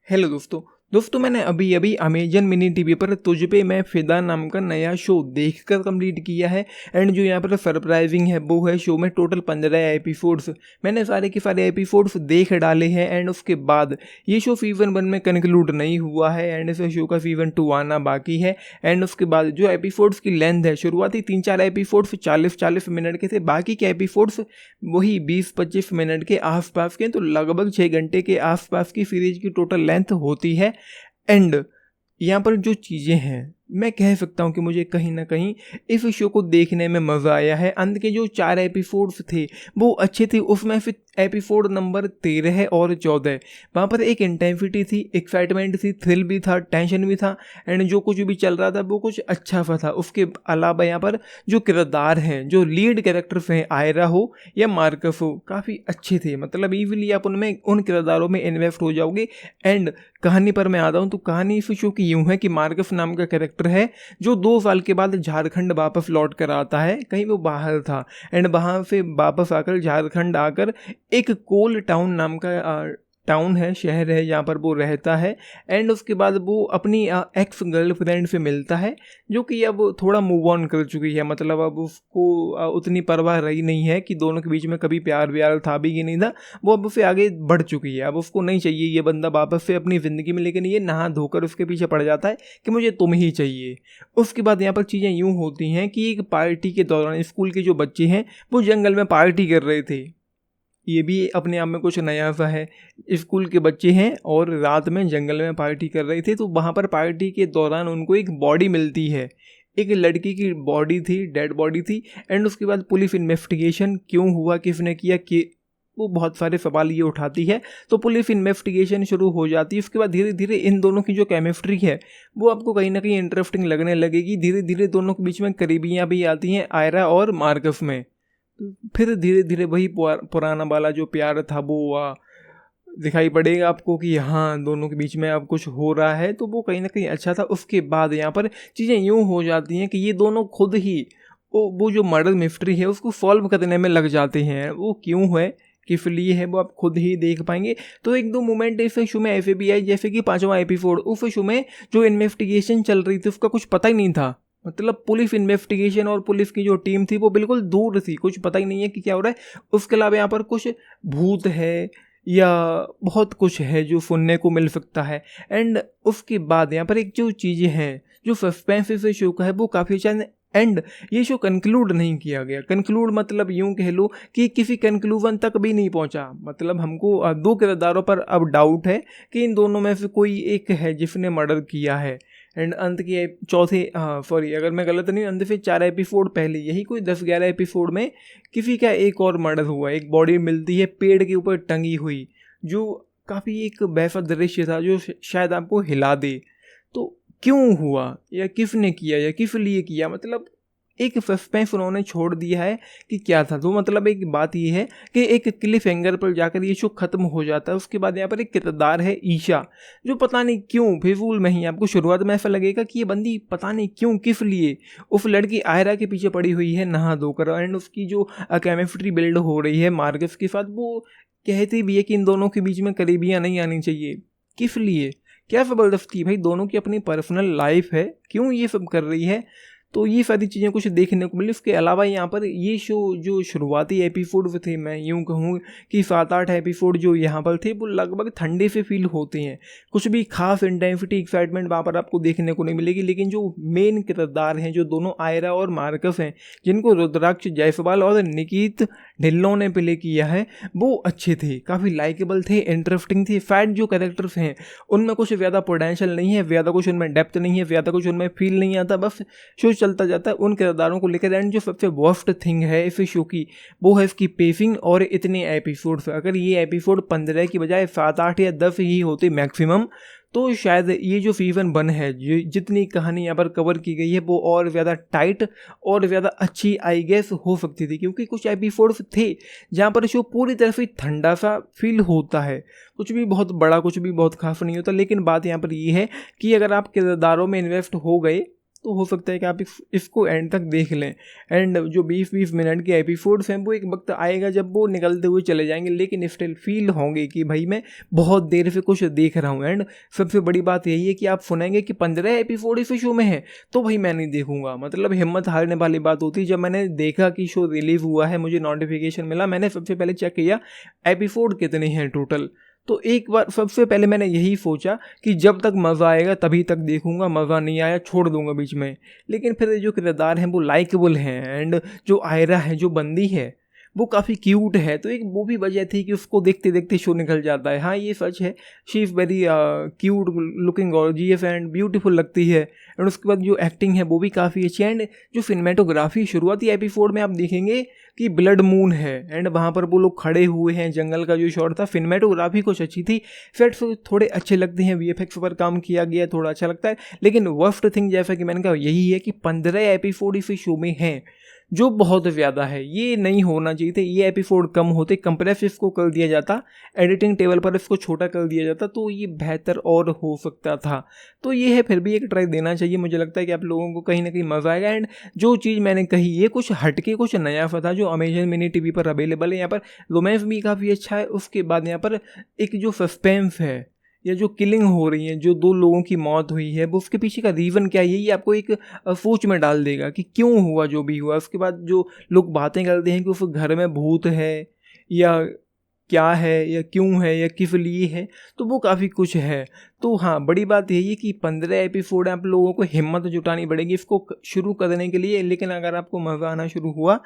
Hello दोस्तों मैंने अभी अभी अमेजन मिनी टीवी पर तुझ पे मैं फिदा नाम का नया शो देखकर कंप्लीट किया है। एंड जो यहाँ पर सरप्राइजिंग है वो है शो में टोटल 15 एपिसोड्स मैंने सारे के सारे एपिसोड्स देख डाले हैं। एंड उसके बाद ये शो सीजन 1 में कंक्लूड नहीं हुआ है एंड इस शो का सीजन 2 आना बाकी है। एंड उसके बाद जो एपिसोड्स की लेंथ है, शुरुआती 3-4 एपिसोड्स 40-40 मिनट के थे, बाकी के एपिसोड्स वही 20-25 मिनट के आसपास के, तो लगभग 6 घंटे के आसपास की सीरीज की टोटल लेंथ होती है। एंड यहाँ पर जो चीज़ें हैं मैं कह सकता हूँ कि मुझे कहीं ना कहीं इस शो को देखने में मज़ा आया है। अंत के जो 4 एपिसोड्स थे वो अच्छे थे, उसमें फिर एपिसोड नंबर 13 और 14 वहाँ पर एक इंटेंसिटी थी, एक्साइटमेंट थी, थ्रिल भी था, टेंशन भी था एंड जो कुछ भी चल रहा था वो कुछ अच्छा सा था। उसके अलावा यहाँ पर जो किरदार हैं, जो लीड कैरेक्टर्स हैं, आयरा हो या मार्कस हो, काफ़ी अच्छे थे। मतलब ईजिली आप उनमें उन किरदारों में इन्वेस्ट हो जाओगे। एंड कहानी पर मैं आता हूँ तो कहानी इस शो की यूँ है कि मार्कस नाम का कैरेक्टर है जो 2 साल के बाद झारखंड वापस लौट कर आता है। कहीं वो बाहर था एंड वहाँ से वापस आकर झारखंड आकर एक कोल टाउन नाम का टाउन है, शहर है, जहाँ पर वो रहता है। एंड उसके बाद वो अपनी एक्स गर्लफ्रेंड से मिलता है जो कि अब थोड़ा मूव ऑन कर चुकी है। मतलब अब उसको उतनी परवाह रही नहीं है कि दोनों के बीच में कभी प्यार व्यार था भी कि नहीं था, वो अब उससे आगे बढ़ चुकी है। अब उसको नहीं चाहिए ये बंदा वापस से अपनी ज़िंदगी में, लेकिन ये नहा धोकर उसके पीछे पड़ जाता है कि मुझे तुम ही चाहिए। उसके बाद यहाँ पर चीज़ें यूँ होती हैं कि एक पार्टी के दौरान स्कूल के जो बच्चे हैं वो जंगल में पार्टी कर रहे थे। ये भी अपने आप में कुछ नया सा है। स्कूल के बच्चे हैं और रात में जंगल में पार्टी कर रहे थे, तो वहाँ पर पार्टी के दौरान उनको एक बॉडी मिलती है। एक लड़की की बॉडी थी, डेड बॉडी थी। एंड उसके बाद पुलिस इन्वेस्टिगेशन क्यों हुआ, किसने किया, कि वो बहुत सारे सवाल ये उठाती है। तो पुलिस इन्वेस्टिगेशन शुरू हो जाती है। उसके बाद धीरे धीरे इन दोनों की जो केमिस्ट्री है वो आपको कहीं ना कहीं इंटरेस्टिंग लगने लगेगी। धीरे धीरे दोनों के बीच में करीबियाँ भी आती हैं, आयरा और मार्कस में। फिर धीरे धीरे वही पुराना वाला जो प्यार था वो दिखाई पड़ेगा आपको कि हाँ दोनों के बीच में अब कुछ हो रहा है, तो वो कहीं ना कहीं अच्छा था। उसके बाद यहाँ पर चीज़ें यूँ हो जाती हैं कि ये दोनों खुद ही वो जो मर्डर मिस्ट्री है उसको सॉल्व करने में लग जाते हैं। वो क्यों है, किस लिए है, वो आप खुद ही देख पाएंगे। तो 1-2 मोमेंट इस शो में ऐसे भी आए, जैसे कि 5वां एपिसोड, उस शो में जो इन्वेस्टिगेशन चल रही थी उसका कुछ पता ही नहीं था। मतलब पुलिस इन्वेस्टिगेशन और पुलिस की जो टीम थी वो बिल्कुल दूर थी, कुछ पता ही नहीं है कि क्या हो रहा है। उसके अलावा यहाँ पर कुछ भूत है या बहुत कुछ है जो सुनने को मिल सकता है। एंड उसके बाद यहाँ पर एक जो चीज़ें हैं, जो सस्पेंस इस शो का है वो काफ़ी अच्छा। एंड ये शो कंक्लूड नहीं किया गया। कंक्लूड मतलब यूं कह लो कि किसी कंक्लूजन तक भी नहीं पहुंचा। मतलब हमको 2 किरदारों पर अब डाउट है कि इन दोनों में से कोई एक है जिसने मर्डर किया है। एंड अंत के सॉरी अगर मैं गलत नहीं, अंत से 4 एपिसोड पहले, यही कोई 10-11 एपिसोड में किसी का एक और मर्डर हुआ। एक बॉडी मिलती है पेड़ के ऊपर टंगी हुई, जो काफ़ी एक वैसा दृश्य था जो शायद आपको हिला दे। तो क्यों हुआ या किसने किया या किस लिए किया, मतलब एक सस्पेंस उन्होंने छोड़ दिया है कि क्या था। तो मतलब एक बात ये है कि एक क्लिफ हैंगर पर जाकर ये शो खत्म हो जाता है। उसके बाद यहाँ पर एक किरदार है ईशा, जो पता नहीं क्यों फिजूल में ही आपको शुरुआत में ऐसा लगेगा कि ये बंदी पता नहीं क्यों किस लिए उस लड़की आयरा के पीछे पड़ी हुई है नहा धोकर। एंड उसकी जो केमिस्ट्री बिल्ड हो रही है मार्कस के साथ, वो कहती भी है कि इन दोनों के बीच में करीबियाँ नहीं आनी चाहिए। किस लिए, क्या ज़बरदस्ती, भाई दोनों की अपनी पर्सनल लाइफ है, क्यों ये सब कर रही है। तो ये सारी चीज़ें कुछ देखने को मिली। उसके अलावा यहाँ पर ये शो जो शुरुआती एपिसोड थे, मैं यूँ कहूँ कि 7-8 एपिसोड जो यहाँ पर थे वो लगभग ठंडे से फील होते हैं। कुछ भी खास इंटेंसिटी एक्साइटमेंट वहाँ पर आपको देखने को नहीं मिलेगी। लेकिन जो मेन किरदार हैं, जो दोनों आयरा और मार्कस हैं, जिनको रुद्राक्ष जायसवाल और निकित ढिल्लों ने प्ले किया है, वो अच्छे थे, काफ़ी लाइकेबल थे, इंटरेस्टिंग थे। फैट जो कैरेक्टर्स हैं उनमें कुछ ज़्यादा पोटेंशियल नहीं है, ज़्यादा कुछ उनमें डेप्थ नहीं है, ज़्यादा कुछ उनमें फील नहीं आता, बस शो चलता जाता है उन किरदारों को लेकर। एंड जो सबसे वर्स्ट थिंग है इस शो की वो है इसकी पेसिंग और इतने एपिसोड्स। अगर ये एपिसोड 15 की बजाय 7-8 या 10 ही होते मैक्सिमम, तो शायद ये जो सीजन 1 है, जितनी कहानी यहाँ पर कवर की गई है वो और ज़्यादा टाइट और ज़्यादा अच्छी आई गेस हो सकती थी। क्योंकि कुछ एपिसोड्स थे जहाँ पर शो पूरी तरह से ठंडा सा फील होता है, कुछ भी बहुत बड़ा, कुछ भी बहुत खास नहीं होता। लेकिन बात यहाँ पर ये है कि अगर आप किरदारों में इन्वेस्ट हो गए तो हो सकता है कि आप इसको एंड तक देख लें। एंड जो 20-20 मिनट के एपिसोड्स हैं वो एक वक्त आएगा जब वो निकलते हुए चले जाएंगे, लेकिन स्टिल फील होंगे कि भाई मैं बहुत देर से कुछ देख रहा हूँ। एंड सबसे बड़ी बात यही है कि आप सुनेंगे कि 15 एपिसोड इस शो में है तो भाई मैं नहीं देखूंगा, मतलब हिम्मत हारने वाली बात होती। जब मैंने देखा कि शो रिलीज हुआ है, मुझे नोटिफिकेशन मिला, मैंने सबसे पहले चेक किया एपिसोड कितने हैं टोटल। तो एक बार सबसे पहले मैंने यही सोचा कि जब तक मज़ा आएगा तभी तक देखूंगा, मज़ा नहीं आया छोड़ दूंगा बीच में। लेकिन फिर जो किरदार हैं वो लाइकेबल हैं, एंड जो आयरा है, जो बंदी है, वो काफ़ी क्यूट है, तो एक वो भी वजह थी कि उसको देखते देखते शो निकल जाता है। हाँ ये सच है, she is very cute looking, gorgeous and beautiful लगती है। एंड उसके बाद जो एक्टिंग है वो भी काफ़ी अच्छी है। एंड जो सिनेमेटोग्राफी शुरुआती एपिसोड में आप देखेंगे कि ब्लड मून है, एंड वहाँ पर वो लोग खड़े हुए हैं, जंगल का जो शॉट था, सिनेमेटोग्राफी कुछ अच्छी थी, सेट्स थोड़े अच्छे लगते हैं, वीएफएक्स पर काम किया गया थोड़ा अच्छा लगता है। लेकिन वर्स्ट थिंग जैसा कि मैंने कहा यही है कि 15 एपिसोड इस शो में हैं, जो बहुत ज़्यादा है। ये नहीं होना चाहिए थे, ये एपिसोड कम होते, कंप्रेस इसको कर दिया जाता, एडिटिंग टेबल पर इसको छोटा कर दिया जाता तो ये बेहतर और हो सकता था। तो ये है, फिर भी एक ट्राई देना चाहिए, मुझे लगता है कि आप लोगों को कहीं ना कहीं मज़ा आएगा। एंड जो चीज़ मैंने कही ये कुछ हटके कुछ नया सा था जो अमेजन मिनी टीवी पर अवेलेबल है। यहाँ पर रोमांस भी काफ़ी अच्छा है, उसके बाद यहाँ पर एक जो सस्पेंस है या जो किलिंग हो रही है, जो 2 लोगों की मौत हुई है, वो उसके पीछे का रीज़न क्या है ये आपको एक सोच में डाल देगा कि क्यों हुआ जो भी हुआ। उसके बाद जो लोग बातें करते हैं कि उस घर में भूत है या क्या है या क्यों है या किस लिए है, तो वो काफ़ी कुछ है। तो हाँ, बड़ी बात यही है कि 15 एपिसोड आप लोगों को हिम्मत जुटानी पड़ेगी इसको शुरू करने के लिए। लेकिन अगर आपको मज़ा आना शुरू हुआ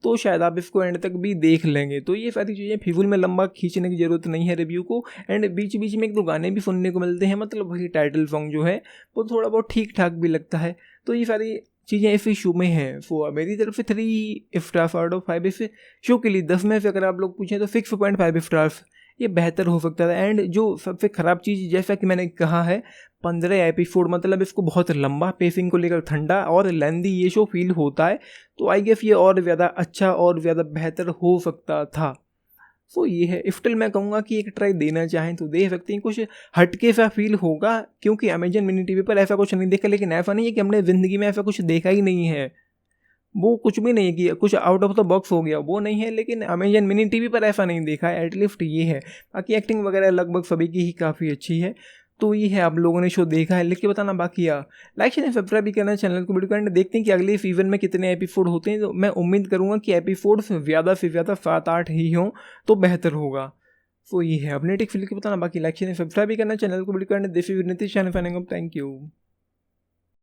तो शायद आप इसको एंड तक भी देख लेंगे। तो ये सारी चीज़ें फिजूल में लंबा खींचने की ज़रूरत नहीं है रिव्यू को। एंड बीच बीच में 1-2 गाने भी सुनने को मिलते हैं, मतलब वही टाइटल सॉन्ग जो है वो थोड़ा बहुत ठीक ठाक भी लगता है। तो ये सारी चीज़ें इस शो में हैं। सो मेरी तरफ से 3 स्टार्स आउट ऑफ 5 इस शो के लिए। 10 में से अगर आप लोग पूछें तो 6.5 स्टार्स, ये बेहतर हो सकता था। एंड जो सबसे ख़राब चीज़ जैसा कि मैंने कहा है 15 एपिसोड, मतलब इसको बहुत लंबा, पेसिंग को लेकर ठंडा और लेंदी ये शो फील होता है। तो आई गेस ये और ज़्यादा अच्छा और ज़्यादा बेहतर हो सकता था। सो ये है, स्टिल मैं कहूँगा कि एक ट्राई देना चाहें तो दे सकते हैं, कुछ हटके सा फील होगा क्योंकि अमेजन मिनी टीवी पर ऐसा कुछ नहीं देखा। लेकिन ऐसा नहीं है कि हमने ज़िंदगी में ऐसा कुछ देखा ही नहीं है, वो कुछ भी नहीं है कि कुछ आउट ऑफ द बॉक्स हो गया, वो नहीं है। लेकिन अमेजन मिनी टीवी पर ऐसा नहीं देखा है, एटलीस्ट ये है। बाकी एक्टिंग वगैरह लगभग सभी की ही काफ़ी अच्छी है। तो ये है, आप लोगों ने शो देखा है लिख के बताना। बाकी लाइक शेयर सब्सक्राइब भी करना चैनल को, वीडियो करना। देखते हैं कि अगले सीजन में कितने एपिसोड होते हैं। तो मैं उम्मीद करूँगा कि एपिसोड ज़्यादा से ज़्यादा 7-8 ही हों तो बेहतर होगा। तो ये है, अपने टिक फिल के बताना। बाकी लाइक शेयर सब्सक्राइब भी करना चैनल को, वीडियो करना। This is Nitish, thank you.